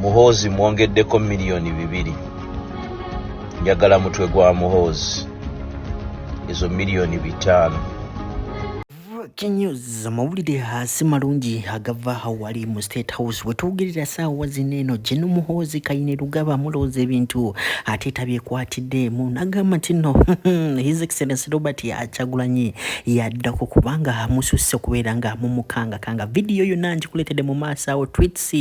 Muhoozi mwongeddeko miliyoni 2. Njagala mutwe gwa Muhoozi ezo miliyoni 5. News amawulire hasi malungi agava wali mu State House wetugerera saawa zineno Jeno Muhoozi Kainerugaba mulooza ebintu ate tabyekwatidde mu nagamba tino His Excellency Robert Kyagulanyi yaddako kubanga mususse kubeera nga mumukanga kanga video yonna njikuletedde mu maaso awo tweets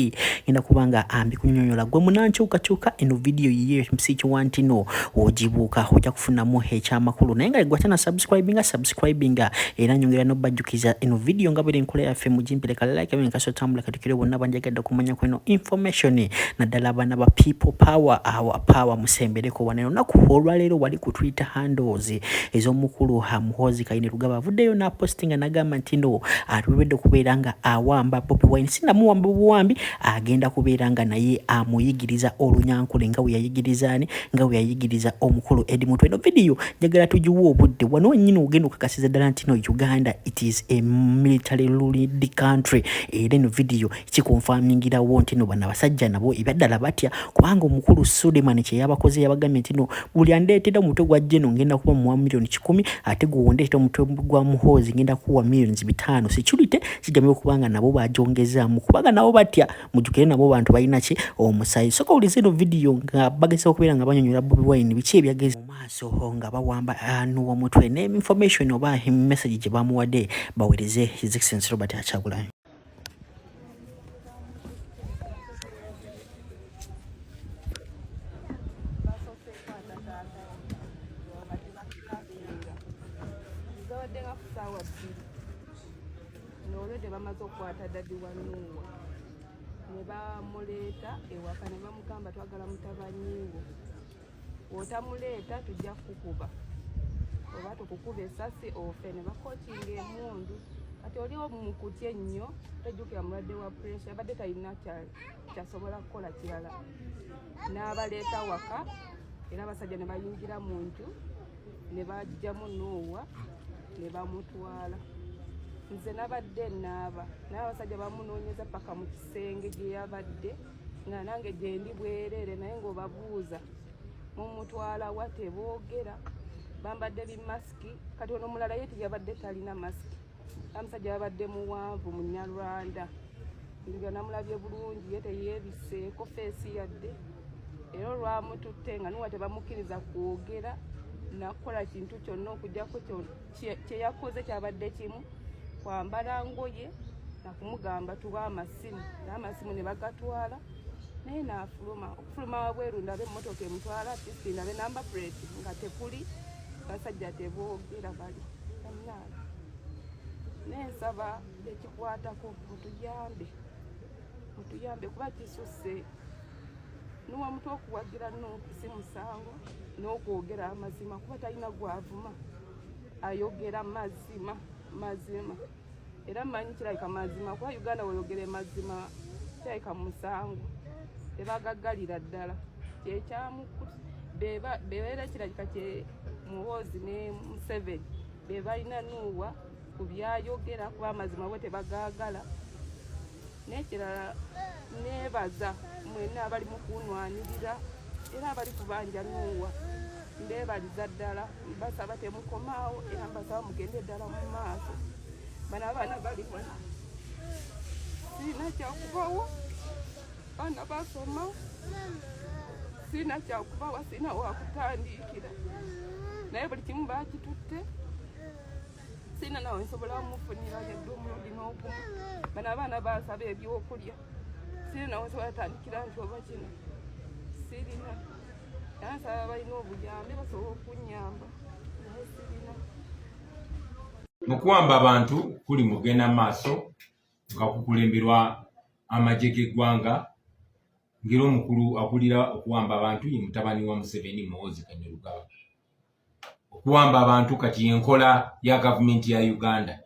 ina kubanga ambi kunyonyola gwe munankyukakyuka eno video yiye msikiwantino ojibuuka ojja kufunamu ekyamakulu naye nga gwatana subscribinga era nyongera no kiza ino video ngabere nkola yaffe mujimpeleka like amen kaso tambula katukire bonna banjagada kumanya kweno information naddala abana ba people power our power musembereko waneno nakuholwa lero wali ku Twitter handles ez'omukulu Muhoozi Kainerugaba avuddeyo na postinga nagamba ntino atubedde kubeeranga awamba Bobi Wine sina muwamba buwambi agenda kubeeranga naye amuyigiriza olunyankule nga we yayigirizaani nga we yayigiriza omukulu Eddie Mutwe eno video njagala tujiwa obudde wano nyine ogenda okakasiza ddala ntino Uganda it is a military ruled country era eno video kikonfamingira wonti no bana basajja nabo ebaddala batya kubanga omukulu Suleiman kye yabakoze yabagambye ntino buli andeetera omutwe gwa Jeno ngenda kuba mu milioni 10 ate gwondeetera omutwe gwa Muhoozi ngenda kuwa millions 5 security kijamye okubanga nabo bajongeza mu kubaga nabo batya mujukire nabo bantu balina ki omusayi soka ulize eno video nga bagese okubeera nga banyonyola Bobi Wine biki ebyageze mu maaso nga bawamba anu omutwe ne information oba message gye bamuwadde bawereze His Excellency Robert Kyagulanyi. Bamaze okukwata dadi wanuwa ne bamuleeta ewaka ne bamugamba twagala mutabanyiwo wotamuleeta tujja kukuba oba tukukuba essasi ofe ne bakokinga emundu kati oliwo mukutya ennyo tajjukira mulwadde wa pressure abadde talina kyasobola kukola kirala n'abaleeta waka era abasajja ne bayingira mu nju ne bajjamu Noah ne bamutwala nze nabadde naaba naye abasajja bamunoonyeza paka mu kisenge gye yabadde nga nange gye ndi bwereere naye ng'obabuuza mumutwala wa teboogera bambadde bimasiki kati ono mulala ye teyabadde talina masiki amusajja yabadde muwanvu munyarwanda nga namulabye bulungi ye teyeebiseeko feesi yadde era olwamututte nga nuwa tebamukkiriza kwogera nakukola kintu kyonna okugjako kye yakoze kyabadde kimu kwambala ngoye nakumugamba tuba amasimu n'amasimu ne bagatwala naye n'afuluma okufuluma wabweru ndabe emmotoka emutwala tisi ndabe namba plate nga tekuli basajja teboogera bali annaala n'ensaba ekikwatako mutuyambe kuba kisusse nuwa mutwe okuwagira si musango n'okwogera amazima kuba talina gwavuma ayogera mazima era mmanyi kirabika mazima kuba Uganda weyogere mazima kirabika musango tebagaggalira ddala bebeera kirabika kye Muhoozi ne Museveni be balina Nuwa ku byayogera kuba amazima bwe tebagaagala n'ekirala neebaza mwenna abali mu kunwanirira era abali kubanja Nuwa mbebaliza ddala mbasaba temukomaawo era mbasaba mugende ddala mu maaso bano abaana bali wano sirina kyakubawa baana basoma sirina kyakubawa sirina wakutandikira naye buli kimu bakitutte sirina nawe nsobola mufunira yadde omulundi n'ogumu bano abaana basaba ebyokulya sirina nawe nsobola tandikira nti oba kino sirina yansaba balina obuyambi basobola okunyamba naye sirina mu kuwamba abantu kuli mugenda maaso nga kukulemberwa amagye g'eggwanga ng'era omukulu akulira okuwamba abantu ye mutabani wa Museveni Muhoozi Kainerugaba. Okuwamba abantu kati enkola ya gavumenti ya Uganda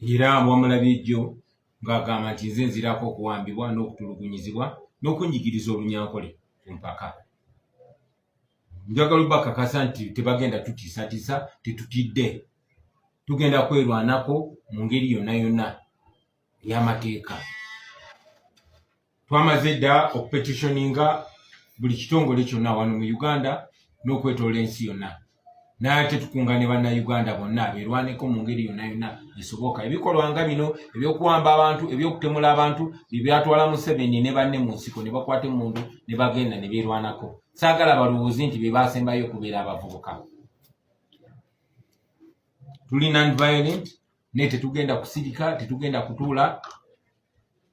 era wamulabye jjo ng'agamba nti nze nzirako okuwambibwa n'okutulugunyizibwa n'okunjigiriza olunyankole ku mpaka. Njagala bakakasa nti tebagenda tutiisatiisa tetutidde tugenda kwerwanako mu ngeri yonna yonna ey'amateeka. twamaze dda okupetitioninga buli kitongole kyonna wano mu Uganda n'okwetoola ensi yonna n'ate tukunga ne bannayuganda bonna beerwaneko mu ngeri yonna yonna esoboka. Ebikolwa nga bino ebyokuwamba abantu, ebyokutemula abantu byatwala Museveni ne banne mu nsiko ne bakwata emmundu ne bagenda ne beerwanako. Saagala balowoozi nti be baasembayo okubeera abavubuka. Tuli non-violent naye tetugenda kusirika, tetugenda kutuula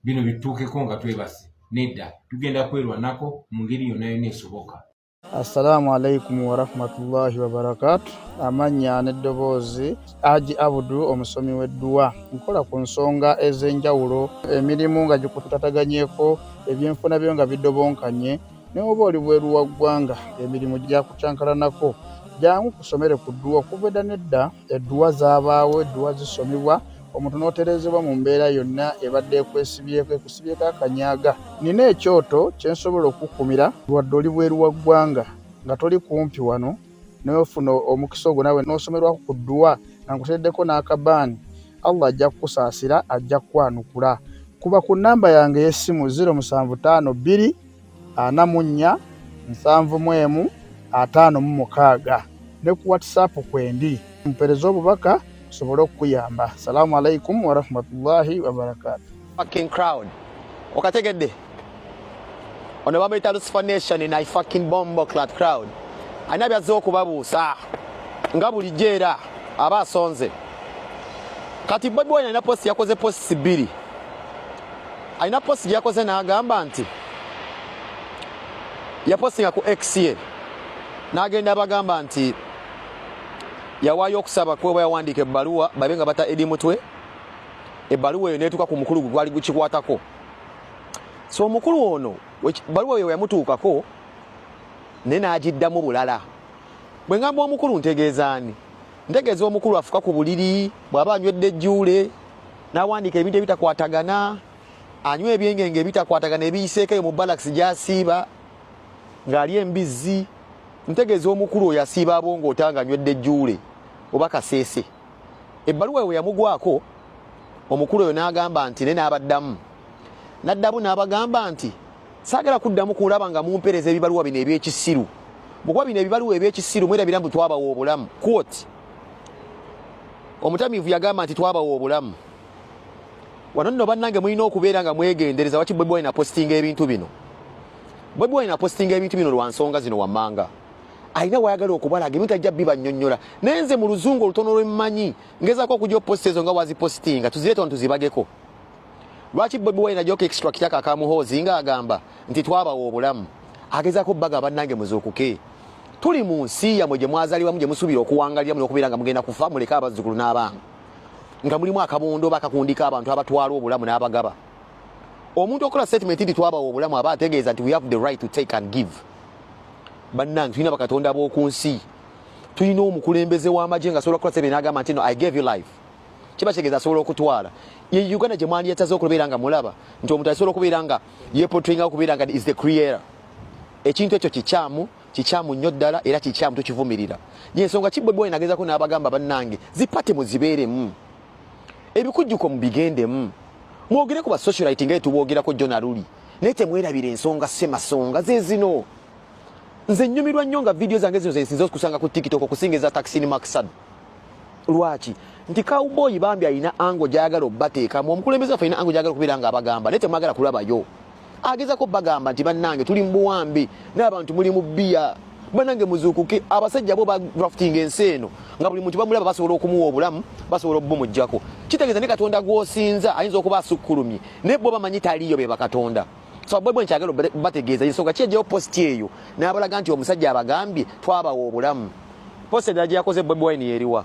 bino bituukeko nga twebase. Nedda tugenda kwerwanako mu ngeri yonna yonna esoboka. Assalamu alaikum wa rahmatullahi wa barakatuh. Amanya n'eddoboozi Haji Abudu omusomi w'edduwa. Nkola ku nsonga ez'enjawulo, emirimu nga gikutataganyeko, ebyenfuna byo nga bidobonkanye, ne oba oli bweru wa ggwanga emirimu gyakucankalanako. Jangu kusomere ku dduwa. Okuva edda nedda edduwa zaabaawo, edduwa zisomibwa, omuntu n'oterezebwa mu mbeera yonna ebadde ekusibyeko akanyaaga. Nina ekyoto kye nsobola okukumira wadde oli bweru wa ggwanga nga toli kumpi wano n'ofuna omukisa ogwo nawe n'osomerwako ku dduwa nga nkuteddeko n'akabaani. Allah ajja kukusaasira, ajja kukwanukula. Kuba ku nnamba yange y'essimu 0752 44 71 56 ne ku WhatsApp kwendi mpereza obubaka sobolo okuyamba. Assalamu alaikum wa rahmatullahi wa barakatuh. Fucking crowd. Okategedde. Ono babayita Lucifer Nation in a fucking bombo clad crowd. Anabi azoku babuusa. Nga bulijjo era aba asonze. Kati Bobi Wine alina post yakoze post 2. Alina post yakoze n'agamba nti yapostinga ku X ye. N'agenda bagamba nti yawaayo okusaba kuba yawandiika ebbaluwa babe nga bata edi mutwe. Ebbaluwa eyo neetuuka ku mukulu gwali gukikwatako. So omukulu ono ebbaluwa eyo yamutuukako ne n'agiddamu bulala. Bwe ngamba omukulu ntegeeza ani? Ntegeeza omukulu afuka ku buliri bw'aba anywedde ejjuule n'awandiika ebintu ebitakwatagana, anywa ebyengenge ebitakwatagana ebiyiseekeyo mu balakisi gy'asiiba ng'ali embizzi. Ntegeeza omukulu oyo asiiba abongo otanga anywedde ejjuule oba kaseese. Ebbaluwa eyo yamugwako, omukulu oyo n'agamba nti ne n'abaddamu. N'addamu n'abagamba nti saagala kuddamu kulaba nga mumpereza ebibaluwa bino eby'ekisiru. Bw'okuba bino ebibaluwa eby'ekisiru mwerabira mbu twabawa obulamu. Quote. Omutamiivu yagamba nti twabawa obulamu. Wano nno bannange mulina okubeera nga mwegendereza waki Bobi Wine apostinga ebintu bino. Bobi Wine apostinga ebintu bino lwa nsonga zino wammanga. Alina wayagala okubalaga ebintu ajja bibannyonnyola. Naye nze mu luzungu olutono lwemmanyi ngezaako okujja oposti ezo nga wazipostinga tuzireete wano tuzibageko. Lwaki Bobi Wine ajja okuextractako akamuhoozi ng'agamba nti twabawa obulamu? Agezaako bbaga bannange muzuukuke. Tuli mu nsi yammwe gye mwazaalibwamu gye musuubira okuwangaliramu n'okubeera nga mugenda kufa muleke abazzukulu n'abaana. Nga mulimu akabondo bakakundika abantu abatwala obulamu n'abagaba. Omuntu okola statement nti twabawa obulamu aba ategeeza nti we have the right to take and give. Bannange tulina bakatonda b'oku nsi. Tulina omukulembeze w'amagye nga asobola kukola statement n'agamba nti no, I gave you life. Kiba kitegeeza asobola okutwala. Ye Uganda gye mwandiyetaza okubeera nga mulaba nti omuntu asobola okubeera nga yeepotringa okubeera nga is the creator. Ekintu ekyo kikyamu nnyo ddala era kikyamu tukivumirira. Y'ensonga ki Bobi Wine agezaako n'abagamba bannange zipate muzibeeremu. Ebikujjuko mubigendemu. Mwogere ku ba socialite nga tuboogerako John Aruli. Naye temwerabira ensonga ssemasonga ze zino. Nze nnyumirwa nnyo nga video zange zino zensinza okusanga ku TikTok okusingiza Taxini Maxad. Lwaki? Nti Cowboy bambi alina ango gy'ayagala obbateekamu. Omukulembeze waffe alina ango gy'ayagala okubeera nga abagamba naye temwagala kulabayo. Agezaako bagamba nti bannange tuli mu buwambi n'abantu muli mu bbiya. Bannange muzuukuke abasajja bo ba drafting ensi eno nga buli muntu bamulaba basobola okumuwa obulamu basobola obbumuggyako. Kitegeeza ne Katonda gw'osinza ayinza okuba asukkulumye naye bo bamanyi taliyo be bakatonda. So Bobi Wine kyagala bategeeza ensonga ki ejjayo posti eyo n'abalaga nti omusajja abagambye twabawa obulamu. Posti endala gye yakoze Bobi Wine yeriwa.